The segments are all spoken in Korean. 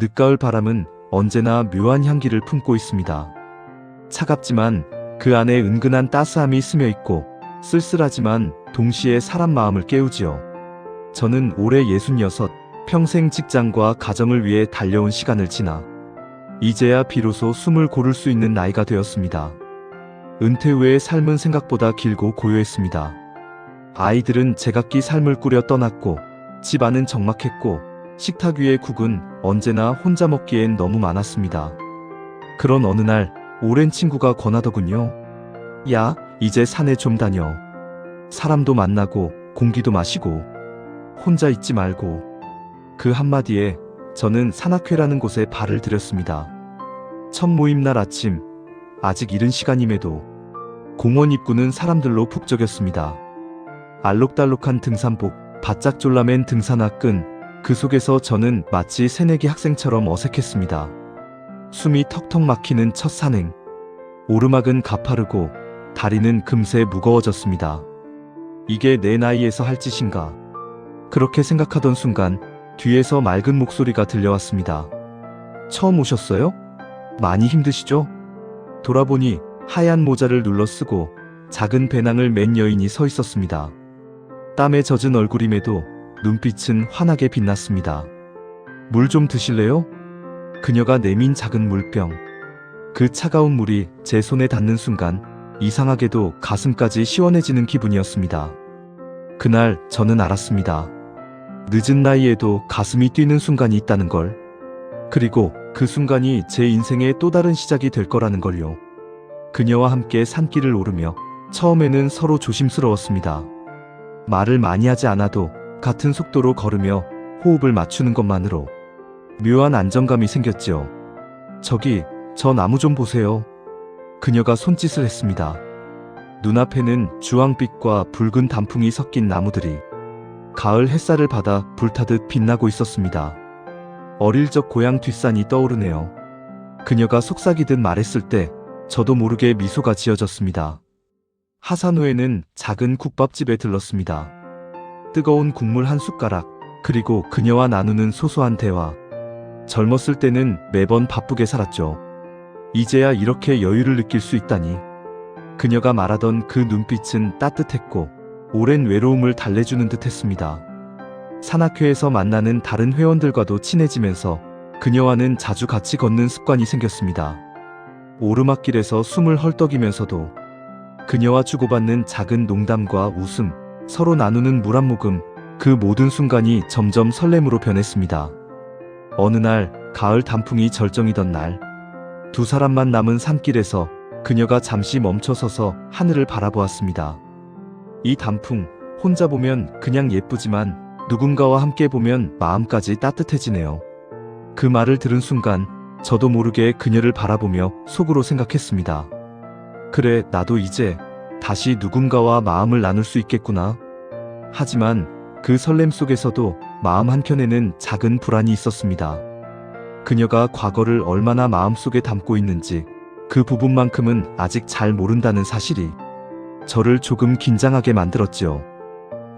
늦가을 바람은 언제나 묘한 향기를 품고 있습니다. 차갑지만 그 안에 은근한 따스함이 스며 있고 쓸쓸하지만 동시에 사람 마음을 깨우지요. 저는 올해 66, 평생 직장과 가정을 위해 달려온 시간을 지나 이제야 비로소 숨을 고를 수 있는 나이가 되었습니다. 은퇴 후의 삶은 생각보다 길고 고요했습니다. 아이들은 제각기 삶을 꾸려 떠났고 집안은 적막했고 식탁 위의 국은 언제나 혼자 먹기엔 너무 많았습니다. 그런 어느 날 오랜 친구가 권하더군요. 야, 이제 산에 좀 다녀. 사람도 만나고 공기도 마시고 혼자 있지 말고. 그 한마디에 저는 산악회라는 곳에 발을 들였습니다. 첫 모임날 아침, 아직 이른 시간임에도 공원 입구는 사람들로 북적였습니다. 알록달록한 등산복, 바짝 졸라맨 등산화 끈, 그 속에서 저는 마치 새내기 학생처럼 어색했습니다. 숨이 턱턱 막히는 첫 산행. 오르막은 가파르고 다리는 금세 무거워졌습니다. 이게 내 나이에서 할 짓인가? 그렇게 생각하던 순간 뒤에서 맑은 목소리가 들려왔습니다. 처음 오셨어요? 많이 힘드시죠? 돌아보니 하얀 모자를 눌러 쓰고 작은 배낭을 맨 여인이 서 있었습니다. 땀에 젖은 얼굴임에도 눈빛은 환하게 빛났습니다. 물 좀 드실래요? 그녀가 내민 작은 물병. 그 차가운 물이 제 손에 닿는 순간 이상하게도 가슴까지 시원해지는 기분이었습니다. 그날 저는 알았습니다. 늦은 나이에도 가슴이 뛰는 순간이 있다는 걸. 그리고 그 순간이 제 인생의 또 다른 시작이 될 거라는 걸요. 그녀와 함께 산길을 오르며 처음에는 서로 조심스러웠습니다. 말을 많이 하지 않아도 같은 속도로 걸으며 호흡을 맞추는 것만으로 묘한 안정감이 생겼지요. 저기, 저 나무 좀 보세요. 그녀가 손짓을 했습니다. 눈앞에는 주황빛과 붉은 단풍이 섞인 나무들이 가을 햇살을 받아 불타듯 빛나고 있었습니다. 어릴 적 고향 뒷산이 떠오르네요. 그녀가 속삭이듯 말했을 때 저도 모르게 미소가 지어졌습니다. 하산 후에는 작은 국밥집에 들렀습니다. 뜨거운 국물 한 숟가락, 그리고 그녀와 나누는 소소한 대화. 젊었을 때는 매번 바쁘게 살았죠. 이제야 이렇게 여유를 느낄 수 있다니. 그녀가 말하던 그 눈빛은 따뜻했고 오랜 외로움을 달래주는 듯 했습니다. 산악회에서 만나는 다른 회원들과도 친해지면서 그녀와는 자주 같이 걷는 습관이 생겼습니다. 오르막길에서 숨을 헐떡이면서도 그녀와 주고받는 작은 농담과 웃음, 서로 나누는 물 한 모금, 그 모든 순간이 점점 설렘으로 변했습니다. 어느 날 가을 단풍이 절정이던 날, 두 사람만 남은 산길에서 그녀가 잠시 멈춰서서 하늘을 바라보았습니다. 이 단풍, 혼자 보면 그냥 예쁘지만 누군가와 함께 보면 마음까지 따뜻해지네요. 그 말을 들은 순간 저도 모르게 그녀를 바라보며 속으로 생각했습니다. 그래, 나도 이제 다시 누군가와 마음을 나눌 수 있겠구나. 하지만 그 설렘 속에서도 마음 한켠에는 작은 불안이 있었습니다. 그녀가 과거를 얼마나 마음속에 담고 있는지 그 부분만큼은 아직 잘 모른다는 사실이 저를 조금 긴장하게 만들었지요.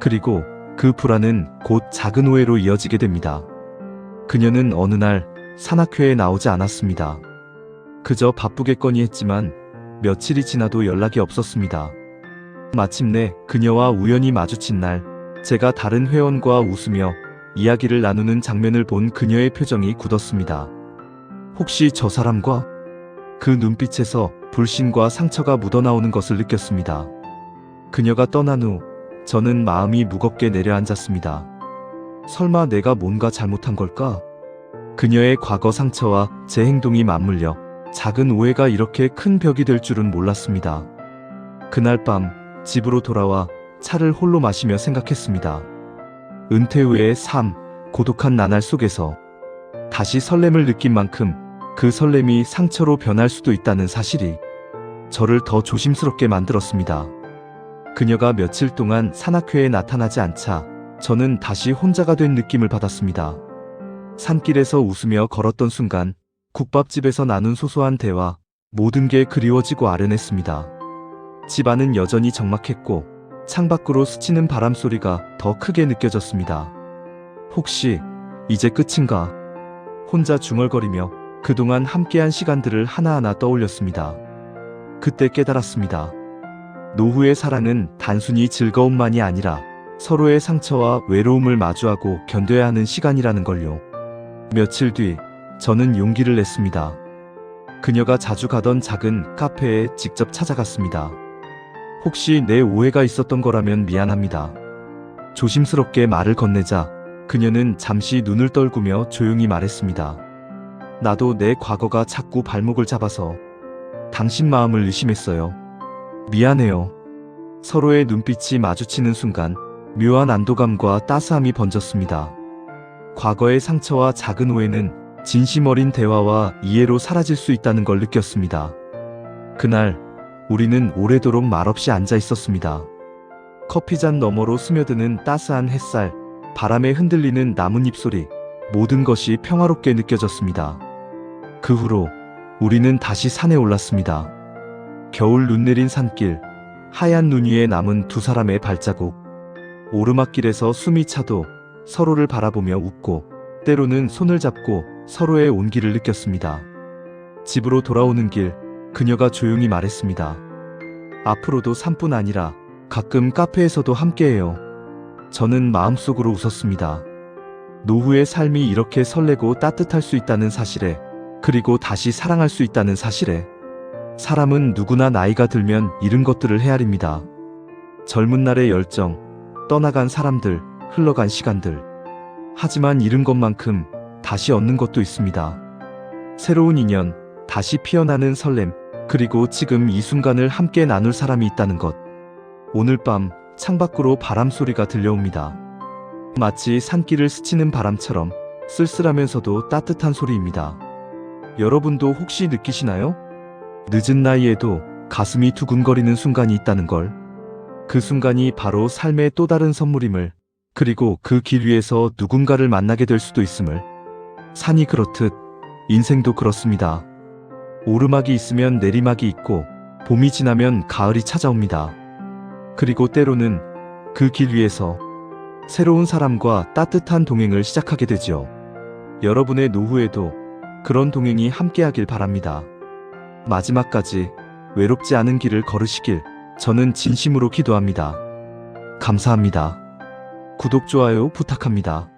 그리고 그 불안은 곧 작은 오해로 이어지게 됩니다. 그녀는 어느 날 산악회에 나오지 않았습니다. 그저 바쁘겠거니 했지만 며칠이 지나도 연락이 없었습니다. 마침내 그녀와 우연히 마주친 날, 제가 다른 회원과 웃으며 이야기를 나누는 장면을 본 그녀의 표정이 굳었습니다. 혹시 저 사람과? 그 눈빛에서 불신과 상처가 묻어나오는 것을 느꼈습니다. 그녀가 떠난 후 저는 마음이 무겁게 내려앉았습니다. 설마 내가 뭔가 잘못한 걸까? 그녀의 과거 상처와 제 행동이 맞물려 작은 오해가 이렇게 큰 벽이 될 줄은 몰랐습니다. 그날 밤 집으로 돌아와 차를 홀로 마시며 생각했습니다. 은퇴 후의 삶, 고독한 나날 속에서 다시 설렘을 느낀 만큼 그 설렘이 상처로 변할 수도 있다는 사실이 저를 더 조심스럽게 만들었습니다. 그녀가 며칠 동안 산악회에 나타나지 않자 저는 다시 혼자가 된 느낌을 받았습니다. 산길에서 웃으며 걸었던 순간 국밥집에서 나눈 소소한 대화, 모든 게 그리워지고 아련했습니다. 집 안은 여전히 적막했고 창밖으로 스치는 바람 소리가 더 크게 느껴졌습니다. 혹시 이제 끝인가? 혼자 중얼거리며 그동안 함께한 시간들을 하나하나 떠올렸습니다. 그때 깨달았습니다. 노후의 사랑은 단순히 즐거움만이 아니라 서로의 상처와 외로움을 마주하고 견뎌야 하는 시간이라는 걸요. 며칠 뒤 저는 용기를 냈습니다. 그녀가 자주 가던 작은 카페에 직접 찾아갔습니다. 혹시 내 오해가 있었던 거라면 미안합니다. 조심스럽게 말을 건네자 그녀는 잠시 눈을 떨구며 조용히 말했습니다. 나도 내 과거가 자꾸 발목을 잡아서 당신 마음을 의심했어요. 미안해요. 서로의 눈빛이 마주치는 순간 묘한 안도감과 따스함이 번졌습니다. 과거의 상처와 작은 오해는 진심 어린 대화와 이해로 사라질 수 있다는 걸 느꼈습니다. 그날 우리는 오래도록 말없이 앉아 있었습니다. 커피잔 너머로 스며드는 따스한 햇살, 바람에 흔들리는 나뭇잎 소리, 모든 것이 평화롭게 느껴졌습니다. 그 후로 우리는 다시 산에 올랐습니다. 겨울 눈 내린 산길, 하얀 눈 위에 남은 두 사람의 발자국. 오르막길에서 숨이 차도 서로를 바라보며 웃고 때로는 손을 잡고 서로의 온기를 느꼈습니다. 집으로 돌아오는 길, 그녀가 조용히 말했습니다. 앞으로도 산뿐 아니라 가끔 카페에서도 함께해요. 저는 마음속으로 웃었습니다. 노후의 삶이 이렇게 설레고 따뜻할 수 있다는 사실에, 그리고 다시 사랑할 수 있다는 사실에, 사람은 누구나 나이가 들면 잃은 것들을 헤아립니다. 젊은 날의 열정, 떠나간 사람들, 흘러간 시간들. 하지만 잃은 것만큼 다시 얻는 것도 있습니다. 새로운 인연, 다시 피어나는 설렘, 그리고 지금 이 순간을 함께 나눌 사람이 있다는 것. 오늘 밤 창밖으로 바람 소리가 들려옵니다. 마치 산길을 스치는 바람처럼 쓸쓸하면서도 따뜻한 소리입니다. 여러분도 혹시 느끼시나요? 늦은 나이에도 가슴이 두근거리는 순간이 있다는 걸. 그 순간이 바로 삶의 또 다른 선물임을, 그리고 그 길 위에서 누군가를 만나게 될 수도 있음을. 산이 그렇듯 인생도 그렇습니다. 오르막이 있으면 내리막이 있고, 봄이 지나면 가을이 찾아옵니다. 그리고 때로는 그 길 위에서 새로운 사람과 따뜻한 동행을 시작하게 되지요. 여러분의 노후에도 그런 동행이 함께하길 바랍니다. 마지막까지 외롭지 않은 길을 걸으시길 저는 진심으로 기도합니다. 감사합니다. 구독, 좋아요 부탁합니다.